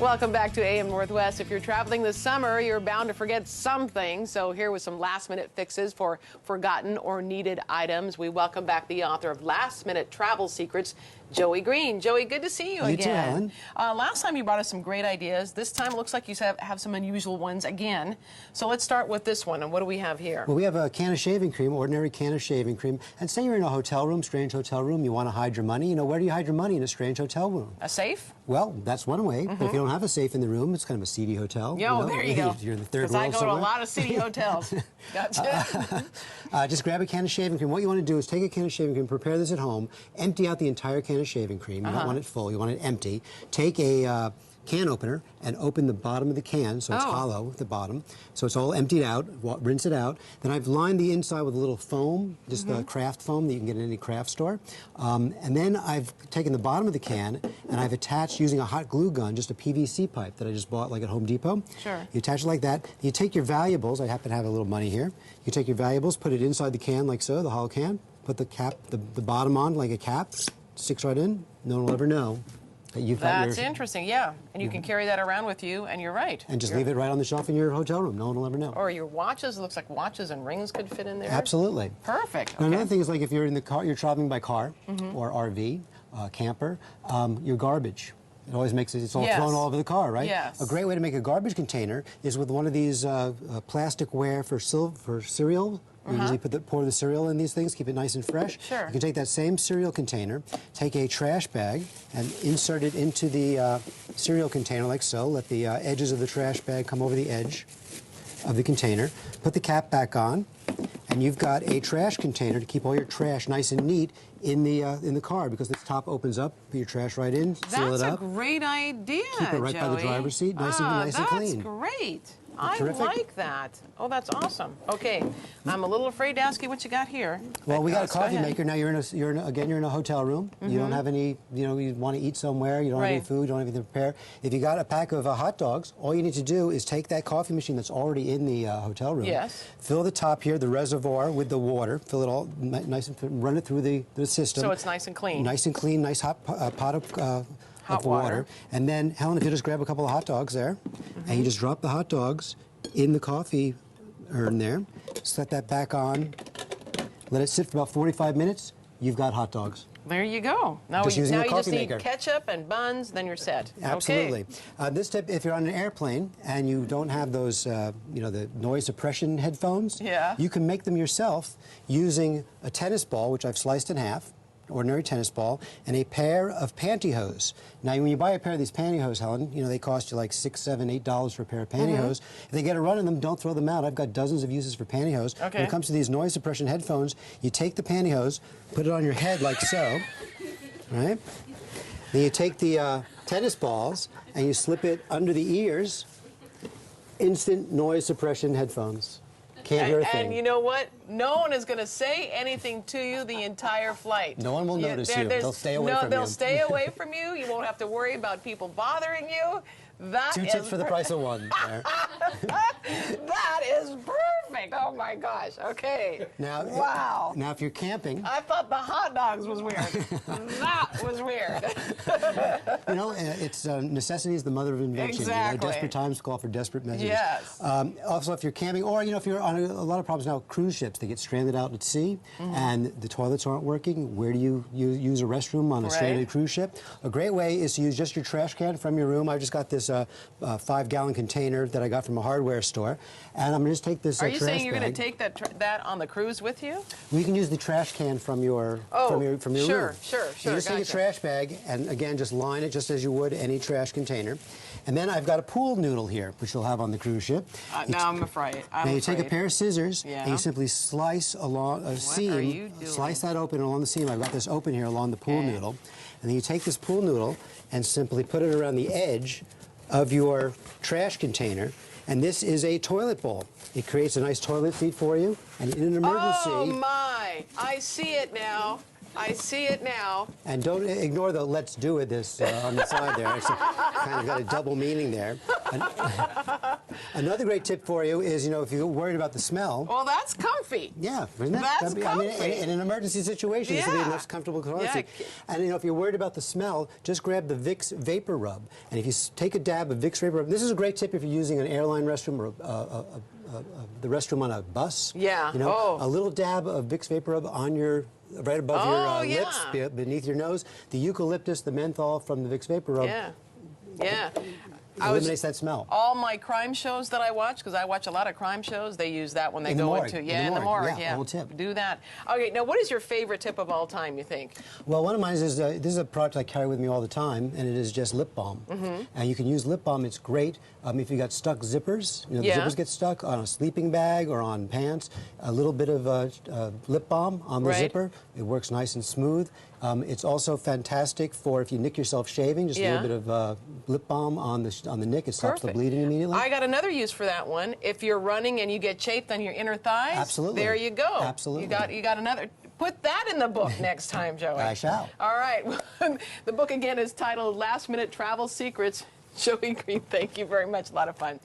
Welcome back to AM Northwest. If you're traveling this summer, you're bound to forget something. So here with some last-minute fixes for forgotten or needed items. We welcome back the author of Last-Minute Travel Secrets, Joey Green. Joey, good to see you again. You too, Helen. Last time you brought us some great ideas. This time it looks like you have some unusual ones again. So let's start with this one. And what do we have here? Well, we have a can of shaving cream, ordinary can of shaving cream. And say you're in a hotel room, strange hotel room, you want to hide your money. You know, where do you hide your money in a strange hotel room? A safe? Well, that's one way. But if you don't have a safe in the room, it's kind of a seedy hotel. Yo, there you go. You're in the third world because I go somewhere. to a lot of city hotels. Gotcha. Just grab a can of shaving cream. What you want to do is take a can of shaving cream, prepare this at home, empty out the entire can of shaving cream. You don't want it full, you want it empty. Take a can opener and open the bottom of the can so it's hollow at the bottom. So it's all emptied out, rinse it out. Then I've lined the inside with a little foam, just the craft foam that you can get in any craft store. And then I've taken the bottom of the can and I've attached, using a hot glue gun, just a PVC pipe that I just bought like at Home Depot. Sure. You attach it like that. You take your valuables, I happen to have a little money here. You take your valuables, put it inside the can like so, the hollow can, put the cap, the bottom on like a cap, sticks right in, no one will ever know. That's interesting, yeah. And you can carry that around with you, and you're right. And just leave it right on the shelf in your hotel room. No one will ever know. Or your watches. It looks like watches and rings could fit in there. Absolutely. Perfect. Now, another thing is, like, if you're in the car, you're traveling by car or RV, camper, your garbage. It always makes it, it's all thrown all over the car, right? Yes. A great way to make a garbage container is with one of these plasticware for cereal. You usually pour the cereal in these things, keep it nice and fresh. Sure. You can take that same cereal container, take a trash bag, and insert it into the cereal container like so. Let the edges of the trash bag come over the edge of the container. Put the cap back on, and you've got a trash container to keep all your trash nice and neat in the car, because this top opens up, put your trash right in, seal it up. That's a great idea, Keep it right by the driver's seat, nice and clean. That's great. I Terrific. like that. Oh, that's awesome. Okay, I'm a little afraid to ask you what you got here. Well, we got a coffee maker. Now you're in a hotel room. You don't have any, you want to eat somewhere. You don't have any food. You don't have anything to prepare. If you got a pack of hot dogs, all you need to do is take that coffee machine that's already in the hotel room. Yes. Fill the top here, the reservoir, with the water. Fill it all nice and run it through the system. So it's nice and clean. Nice and clean. Nice hot pot of hot water. And then, Helen, if you just grab a couple of hot dogs there, and you just drop the hot dogs in the coffee urn there, set that back on, let it sit for about 45 minutes, you've got hot dogs. There you go. Now you just need ketchup and buns, then you're set. Absolutely. Okay. This tip, if you're on an airplane and you don't have those, the noise suppression headphones, you can make them yourself using a tennis ball, which I've sliced in half, ordinary tennis ball, and a pair of pantyhose. Now, when you buy a pair of these pantyhose, Helen, they cost you like $6, $7, $8 for a pair of pantyhose. If they get a run in them, don't throw them out. I've got dozens of uses for pantyhose. Okay. When it comes to these noise suppression headphones, you take the pantyhose, put it on your head like so, right? Then you take the tennis balls and you slip it under the ears. Instant noise suppression headphones. Can't hear a thing. And you know what? No one is going to say anything to you the entire flight. No one will notice you. They'll stay away from you. They'll stay away from you. You won't have to worry about people bothering you. Two tips for the price of one. That is perfect. Oh my gosh. Okay. Now, wow. Now, if you're camping, I thought the hot dogs was weird. That was weird. It's necessity is the mother of invention. Exactly. Desperate times call for desperate measures. Yes. Also, if you're camping, or if you're on a lot of problems now, cruise ships, they get stranded out at sea, and the toilets aren't working. Where do you use a restroom on a stranded cruise ship? A great way is to use just your trash can from your room. I've just got this 5-gallon container that I got from a hardware store, and I'm going to just take this Are you trash saying you're bag. going to take that on the cruise with you? We can use the trash can from your room. Sure. You just take a trash bag and again just line it just as you would any trash container. And then I've got a pool noodle here, which you'll have on the cruise ship. Now I'm afraid. Now you take a pair of scissors and you simply slice along a seam. What are you doing? Slice that open along the seam. I've got this open here along the pool noodle. And then you take this pool noodle and simply put it around the edge of your trash container. And this is a toilet bowl. It creates a nice toilet seat for you. And in an emergency... Oh, my. I see it now. I see it now. And don't ignore the "let's do it" this on the side there. It's kind of got a double meaning there. Another great tip for you is, if you're worried about the smell. Well, that's comfy. Yeah, isn't it? That's comfy. In an emergency situation, this will be the most comfortable clothes. Yeah. And if you're worried about the smell, just grab the Vicks Vapor Rub. And if you take a dab of Vicks Vapor Rub, this is a great tip if you're using an airline restroom or the restroom on a bus. Yeah. A little dab of Vicks Vapor Rub on right above your lips, beneath your nose. The eucalyptus, the menthol from the Vicks Vapor Rub. Yeah. Eliminates that smell. All my crime shows that I watch, because I watch a lot of crime shows, they use that when they go into in the morgue. Yeah, old tip. Do that. Okay, now what is your favorite tip of all time, you think? Well, one of mine is this is a product I carry with me all the time, and it is just lip balm. And you can use lip balm. It's great if you got stuck zippers. The zippers get stuck on a sleeping bag or on pants. A little bit of lip balm on the zipper. It works nice and smooth. It's also fantastic for if you nick yourself shaving. Just a little bit of lip balm on the nick. It stops the bleeding immediately. I got another use for that one. If you're running and you get chafed on your inner thighs, absolutely. There you go. Absolutely. You got another. Put that in the book next time, Joey. I shall. All right. The book again is titled Last Minute Travel Secrets. Joey Green, thank you very much. A lot of fun.